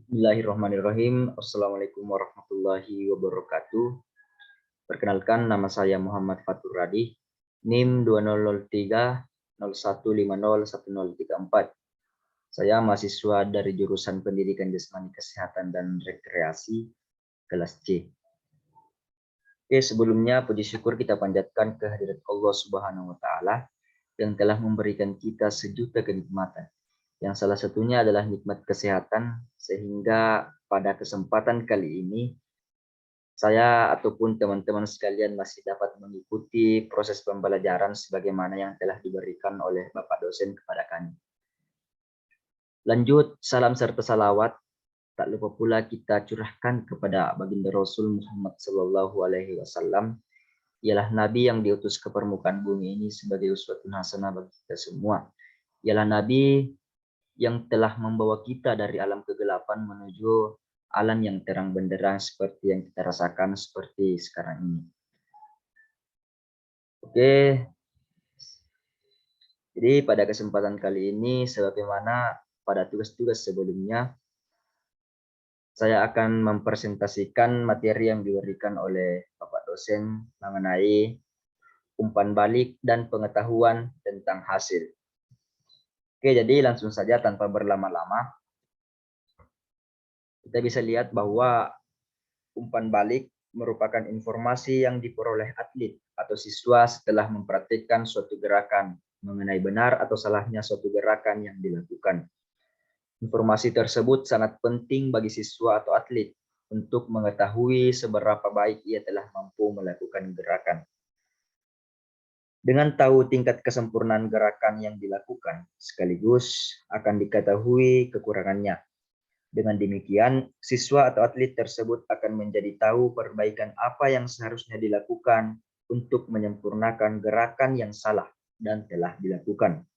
Bismillahirrahmanirrahim. Assalamualaikum warahmatullahi wabarakatuh. Perkenalkan, nama saya Muhammad Fatur Radi, NIM 2003 01501034. Saya mahasiswa dari jurusan Pendidikan Jasmani Kesehatan dan Rekreasi kelas C. Oke, sebelumnya puji syukur kita panjatkan kehadirat Allah Subhanahu wa taala yang telah memberikan kita sejuta kenikmatan. Yang salah satunya adalah nikmat kesehatan, sehingga pada kesempatan kali ini saya ataupun teman-teman sekalian masih dapat mengikuti proses pembelajaran sebagaimana yang telah diberikan oleh Bapak dosen kepada kami. Lanjut, salam serta salawat tak lupa pula kita curahkan kepada baginda Rasul Muhammad Sallallahu Alaihi Wasallam, ialah Nabi yang diutus ke permukaan bumi ini sebagai uswatun hasanah bagi kita semua. Ialah Nabi yang telah membawa kita dari alam kegelapan menuju alam yang terang benderang seperti yang kita rasakan seperti sekarang ini. Oke, jadi pada kesempatan kali ini, sebagaimana pada tugas-tugas sebelumnya, saya akan mempresentasikan materi yang diberikan oleh Bapak dosen mengenai umpan balik dan pengetahuan tentang hasil. Oke, jadi langsung saja tanpa berlama-lama, kita bisa lihat bahwa umpan balik merupakan informasi yang diperoleh atlet atau siswa setelah mempraktikkan suatu gerakan mengenai benar atau salahnya suatu gerakan yang dilakukan. Informasi tersebut sangat penting bagi siswa atau atlet untuk mengetahui seberapa baik ia telah mampu melakukan gerakan. Dengan tahu tingkat kesempurnaan gerakan yang dilakukan, sekaligus akan diketahui kekurangannya. Dengan demikian, siswa atau atlet tersebut akan menjadi tahu perbaikan apa yang seharusnya dilakukan untuk menyempurnakan gerakan yang salah dan telah dilakukan.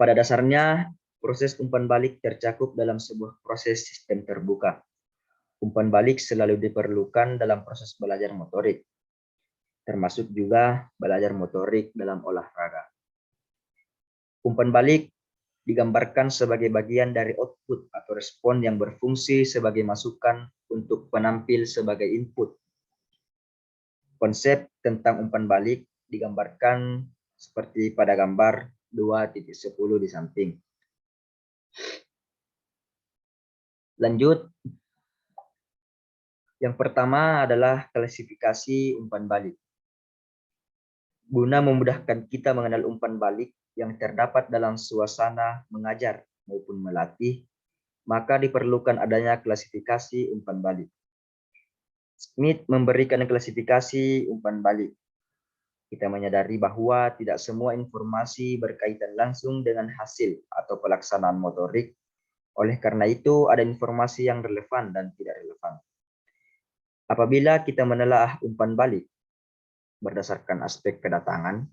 Pada dasarnya, proses umpan balik tercakup dalam sebuah proses sistem terbuka. Umpan balik selalu diperlukan dalam proses belajar motorik, termasuk juga belajar motorik dalam olahraga. Umpan balik digambarkan sebagai bagian dari output atau respon yang berfungsi sebagai masukan untuk penampil sebagai input. Konsep tentang umpan balik digambarkan seperti pada gambar 2.10 di samping. Lanjut, yang pertama adalah klasifikasi umpan balik. Guna memudahkan kita mengenal umpan balik yang terdapat dalam suasana mengajar maupun melatih, maka diperlukan adanya klasifikasi umpan balik. Smith memberikan klasifikasi umpan balik. Kita menyadari bahwa tidak semua informasi berkaitan langsung dengan hasil atau pelaksanaan motorik. Oleh karena itu, ada informasi yang relevan dan tidak relevan. Apabila kita menelaah umpan balik berdasarkan aspek kedatangan,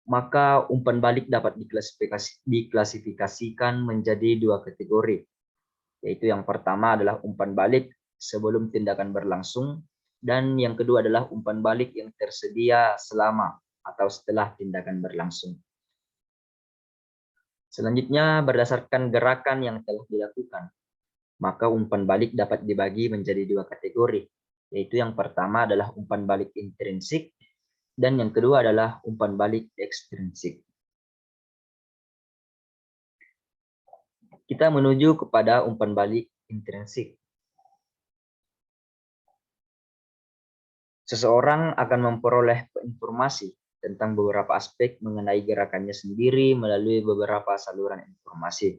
maka umpan balik dapat diklasifikasikan menjadi dua kategori, yaitu yang pertama adalah umpan balik sebelum tindakan berlangsung, dan yang kedua adalah umpan balik yang tersedia selama atau setelah tindakan berlangsung. Selanjutnya, berdasarkan gerakan yang telah dilakukan, maka umpan balik dapat dibagi menjadi dua kategori, yaitu yang pertama adalah umpan balik intrinsik, dan yang kedua adalah umpan balik ekstrinsik. Kita menuju kepada umpan balik intrinsik. Seseorang akan memperoleh informasi tentang beberapa aspek mengenai gerakannya sendiri melalui beberapa saluran informasi.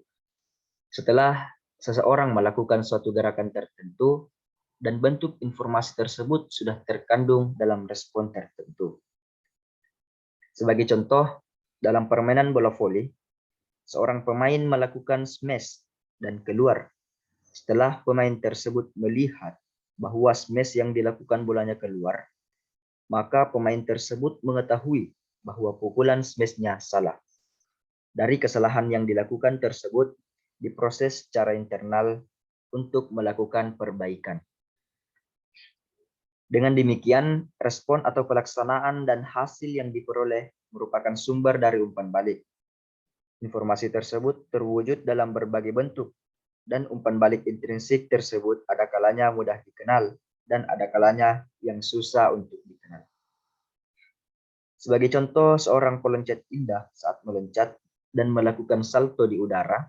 Setelah seseorang melakukan suatu gerakan tertentu dan bentuk informasi tersebut sudah terkandung dalam respon tertentu. Sebagai contoh, dalam permainan bola voli, seorang pemain melakukan smash dan keluar. Setelah pemain tersebut melihat bahwa smash yang dilakukan bolanya keluar, maka pemain tersebut mengetahui bahwa pukulan smash-nya salah. Dari kesalahan yang dilakukan tersebut diproses secara internal untuk melakukan perbaikan. Dengan demikian, respon atau pelaksanaan dan hasil yang diperoleh merupakan sumber dari umpan balik. Informasi tersebut terwujud dalam berbagai bentuk, dan umpan balik intrinsik tersebut ada kalanya mudah dikenal dan ada kalanya yang susah untuk dikenal. Sebagai contoh, seorang peloncat indah saat meloncat dan melakukan salto di udara,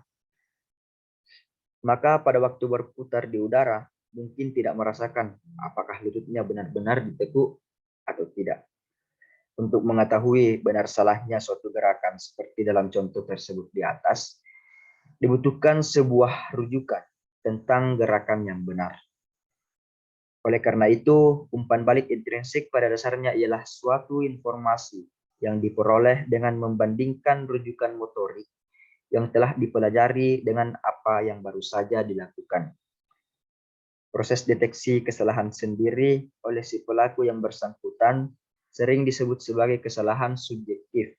maka pada waktu berputar di udara mungkin tidak merasakan apakah lututnya benar-benar ditekuk atau tidak. Untuk mengetahui benar salahnya suatu gerakan seperti dalam contoh tersebut di atas, dibutuhkan sebuah rujukan tentang gerakan yang benar. Oleh karena itu, umpan balik intrinsik pada dasarnya ialah suatu informasi yang diperoleh dengan membandingkan rujukan motorik yang telah dipelajari dengan apa yang baru saja dilakukan. Proses deteksi kesalahan sendiri oleh si pelaku yang bersangkutan sering disebut sebagai kesalahan subjektif.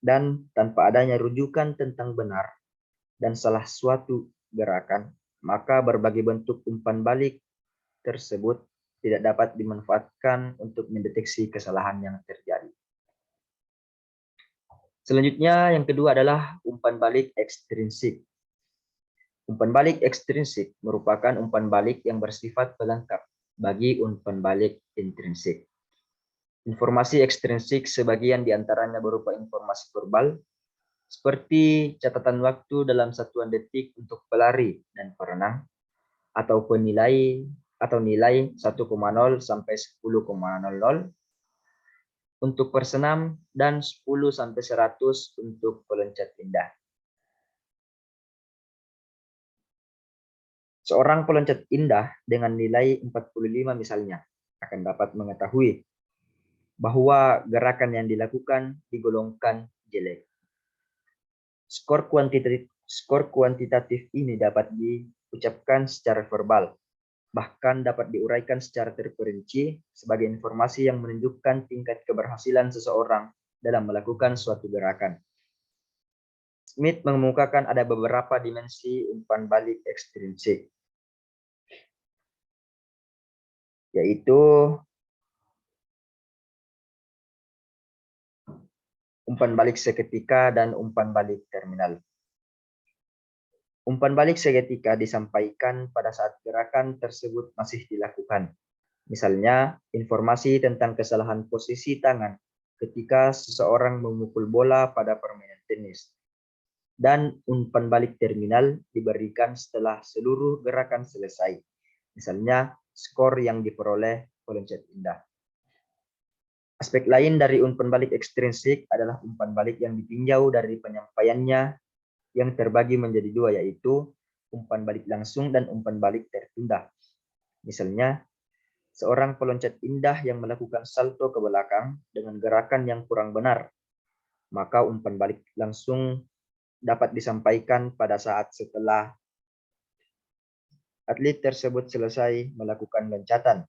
Dan tanpa adanya rujukan tentang benar dan salah suatu gerakan, maka berbagai bentuk umpan balik tersebut tidak dapat dimanfaatkan untuk mendeteksi kesalahan yang terjadi. Selanjutnya, yang kedua adalah umpan balik ekstrinsik. Umpan balik ekstrinsik merupakan umpan balik yang bersifat pelengkap bagi umpan balik intrinsik. Informasi ekstrinsik sebagian diantaranya berupa informasi verbal, seperti catatan waktu dalam satuan detik untuk pelari dan perenang, atau nilai 1,0 sampai 10,00 untuk persenam dan 10 sampai 100 untuk peloncat indah. Seorang peloncat indah dengan nilai 45 misalnya akan dapat mengetahui bahwa gerakan yang dilakukan digolongkan jelek. Skor kuantitatif ini dapat diucapkan secara verbal, bahkan dapat diuraikan secara terperinci sebagai informasi yang menunjukkan tingkat keberhasilan seseorang dalam melakukan suatu gerakan. Smith mengemukakan ada beberapa dimensi umpan balik ekstrinsik, yaitu umpan balik seketika dan umpan balik terminal. Umpan balik seketika disampaikan pada saat gerakan tersebut masih dilakukan. Misalnya, informasi tentang kesalahan posisi tangan ketika seseorang memukul bola pada permainan tenis. Dan umpan balik terminal diberikan setelah seluruh gerakan selesai. Misalnya, skor yang diperoleh peloncat indah. Aspek lain dari umpan balik ekstrinsik adalah umpan balik yang ditinjau dari penyampaiannya yang terbagi menjadi dua, yaitu umpan balik langsung dan umpan balik tertunda. Misalnya, seorang peloncat indah yang melakukan salto ke belakang dengan gerakan yang kurang benar, maka umpan balik langsung dapat disampaikan pada saat setelah atlet tersebut selesai melakukan loncatan,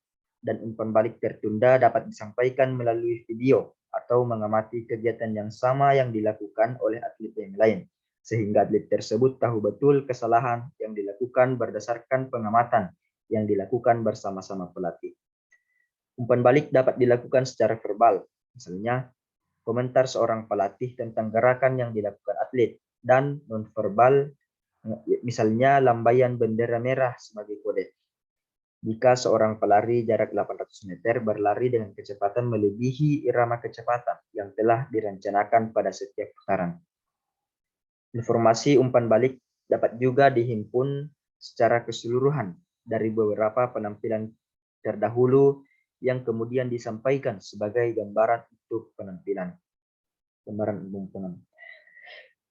dan umpan balik tertunda dapat disampaikan melalui video atau mengamati kegiatan yang sama yang dilakukan oleh atlet yang lain, sehingga atlet tersebut tahu betul kesalahan yang dilakukan berdasarkan pengamatan yang dilakukan bersama-sama pelatih. Umpan balik dapat dilakukan secara verbal, misalnya komentar seorang pelatih tentang gerakan yang dilakukan atlet, dan nonverbal, misalnya lambaian bendera merah sebagai kode. Jika seorang pelari jarak 800 meter berlari dengan kecepatan melebihi irama kecepatan yang telah direncanakan pada setiap putaran. Informasi umpan balik dapat juga dihimpun secara keseluruhan dari beberapa penampilan terdahulu yang kemudian disampaikan sebagai gambaran untuk penampilan. Gambaran umum.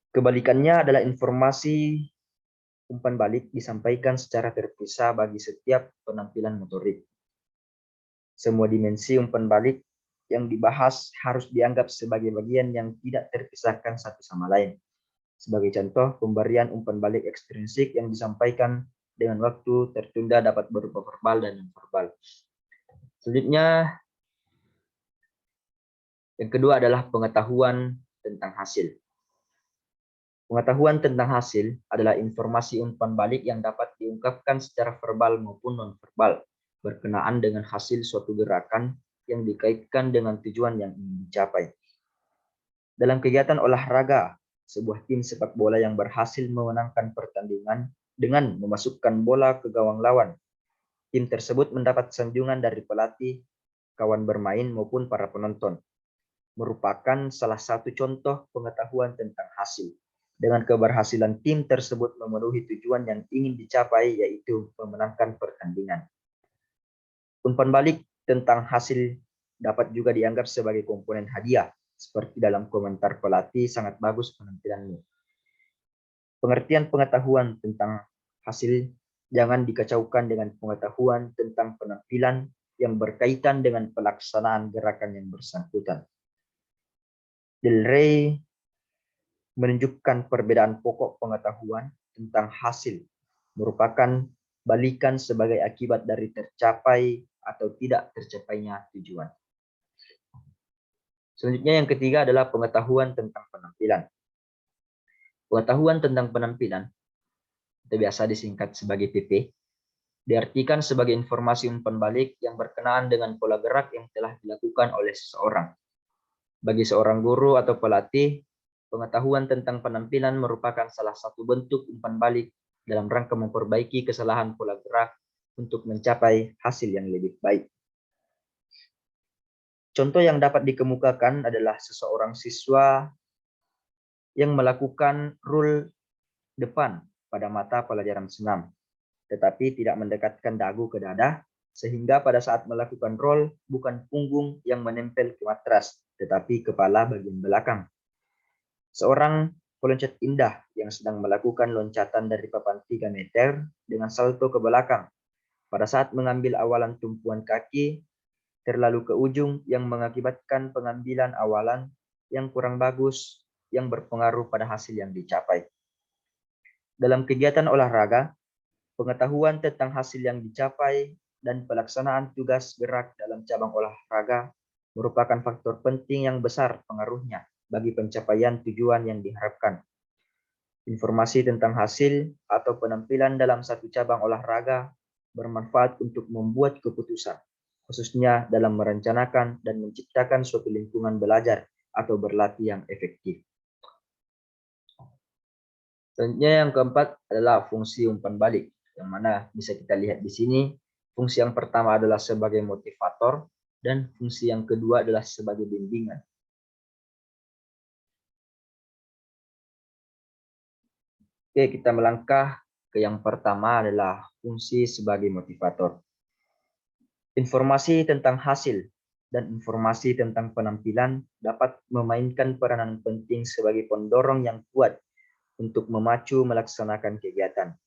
Kebalikannya adalah informasi umpan balik disampaikan secara terpisah bagi setiap penampilan motorik. Semua dimensi umpan balik yang dibahas harus dianggap sebagai bagian yang tidak terpisahkan satu sama lain. Sebagai contoh, pemberian umpan balik ekstrinsik yang disampaikan dengan waktu tertunda dapat berupa verbal dan non-verbal. Selanjutnya, yang kedua adalah pengetahuan tentang hasil. Pengetahuan tentang hasil adalah informasi umpan balik yang dapat diungkapkan secara verbal maupun non-verbal berkenaan dengan hasil suatu gerakan yang dikaitkan dengan tujuan yang ingin dicapai. Dalam kegiatan olahraga, sebuah tim sepak bola yang berhasil memenangkan pertandingan dengan memasukkan bola ke gawang lawan. Tim tersebut mendapat sanjungan dari pelatih, kawan bermain maupun para penonton. Merupakan salah satu contoh pengetahuan tentang hasil. Dengan keberhasilan tim tersebut memenuhi tujuan yang ingin dicapai, yaitu memenangkan pertandingan. Umpan balik tentang hasil dapat juga dianggap sebagai komponen hadiah, seperti dalam komentar pelatih, sangat bagus penampilanmu. Pengertian pengetahuan tentang hasil jangan dikacaukan dengan pengetahuan tentang penampilan yang berkaitan dengan pelaksanaan gerakan yang bersangkutan. Del Rey menunjukkan perbedaan pokok pengetahuan tentang hasil merupakan balikan sebagai akibat dari tercapai atau tidak tercapainya tujuan. Selanjutnya yang ketiga adalah pengetahuan tentang penampilan. Pengetahuan tentang penampilan, atau biasa disingkat sebagai PP, diartikan sebagai informasi umpan balik yang berkenaan dengan pola gerak yang telah dilakukan oleh seseorang. Bagi seorang guru atau pelatih, pengetahuan tentang penampilan merupakan salah satu bentuk umpan balik dalam rangka memperbaiki kesalahan pola gerak untuk mencapai hasil yang lebih baik. Contoh yang dapat dikemukakan adalah seseorang siswa yang melakukan rule depan pada mata pelajaran senam, tetapi tidak mendekatkan dagu ke dada, sehingga pada saat melakukan roll bukan punggung yang menempel ke matras, tetapi kepala bagian belakang. Seorang peloncat indah yang sedang melakukan loncatan dari papan 3 meter dengan salto ke belakang. Pada saat mengambil awalan tumpuan kaki, terlalu ke ujung yang mengakibatkan pengambilan awalan yang kurang bagus yang berpengaruh pada hasil yang dicapai. Dalam kegiatan olahraga, pengetahuan tentang hasil yang dicapai dan pelaksanaan tugas gerak dalam cabang olahraga merupakan faktor penting yang besar pengaruhnya bagi pencapaian tujuan yang diharapkan. Informasi tentang hasil atau penampilan dalam satu cabang olahraga bermanfaat untuk membuat keputusan, khususnya dalam merencanakan dan menciptakan suatu lingkungan belajar atau berlatih yang efektif. Selanjutnya yang keempat adalah fungsi umpan balik, yang mana bisa kita lihat di sini. Fungsi yang pertama adalah sebagai motivator dan fungsi yang kedua adalah sebagai bimbingan. Oke, kita melangkah ke yang pertama adalah fungsi sebagai motivator. Informasi tentang hasil dan informasi tentang penampilan dapat memainkan peranan penting sebagai pendorong yang kuat untuk memacu melaksanakan kegiatan.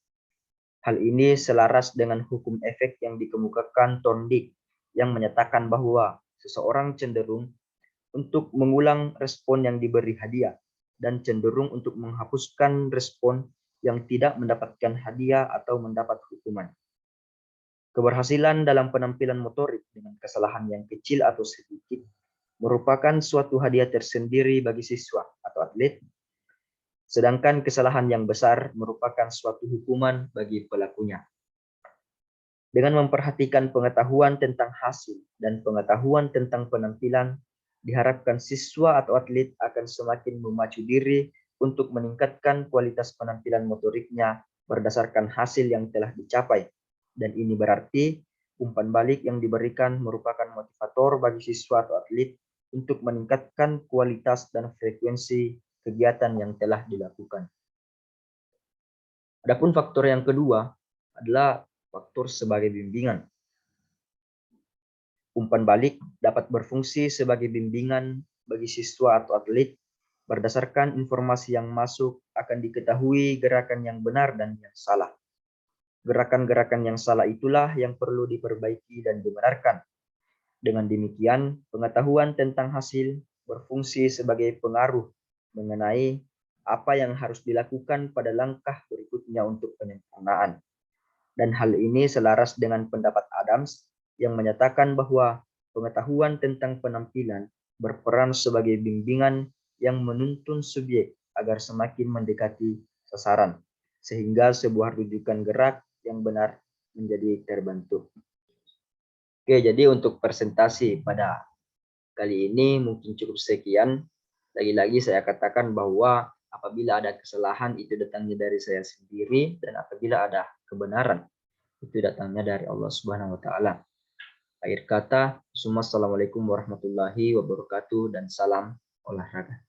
Hal ini selaras dengan hukum efek yang dikemukakan Thorndike yang menyatakan bahwa seseorang cenderung untuk mengulang respon yang diberi hadiah dan cenderung untuk menghapuskan respon yang tidak mendapatkan hadiah atau mendapat hukuman. Keberhasilan dalam penampilan motorik dengan kesalahan yang kecil atau sedikit merupakan suatu hadiah tersendiri bagi siswa atau atlet, sedangkan kesalahan yang besar merupakan suatu hukuman bagi pelakunya. Dengan memperhatikan pengetahuan tentang hasil dan pengetahuan tentang penampilan, diharapkan siswa atau atlet akan semakin memacu diri untuk meningkatkan kualitas penampilan motoriknya berdasarkan hasil yang telah dicapai. Dan ini berarti umpan balik yang diberikan merupakan motivator bagi siswa atau atlet untuk meningkatkan kualitas dan frekuensi kegiatan yang telah dilakukan. Adapun faktor yang kedua adalah faktor sebagai bimbingan. Umpan balik dapat berfungsi sebagai bimbingan bagi siswa atau atlet. Berdasarkan informasi yang masuk akan diketahui gerakan yang benar dan yang salah. Gerakan-gerakan yang salah itulah yang perlu diperbaiki dan dibenarkan. Dengan demikian, pengetahuan tentang hasil berfungsi sebagai pengaruh mengenai apa yang harus dilakukan pada langkah berikutnya untuk penyempurnaan. Dan hal ini selaras dengan pendapat Adams yang menyatakan bahwa pengetahuan tentang penampilan berperan sebagai bimbingan yang menuntun subjek agar semakin mendekati sasaran, sehingga sebuah rujukan gerak yang benar menjadi terbentuk. Oke, jadi untuk presentasi pada kali ini mungkin cukup sekian. Lagi-lagi saya katakan bahwa apabila ada kesalahan itu datangnya dari saya sendiri, dan apabila ada kebenaran itu datangnya dari Allah Subhanahu wa taala. Akhir kata, Assalamualaikum warahmatullahi wabarakatuh dan salam olahraga.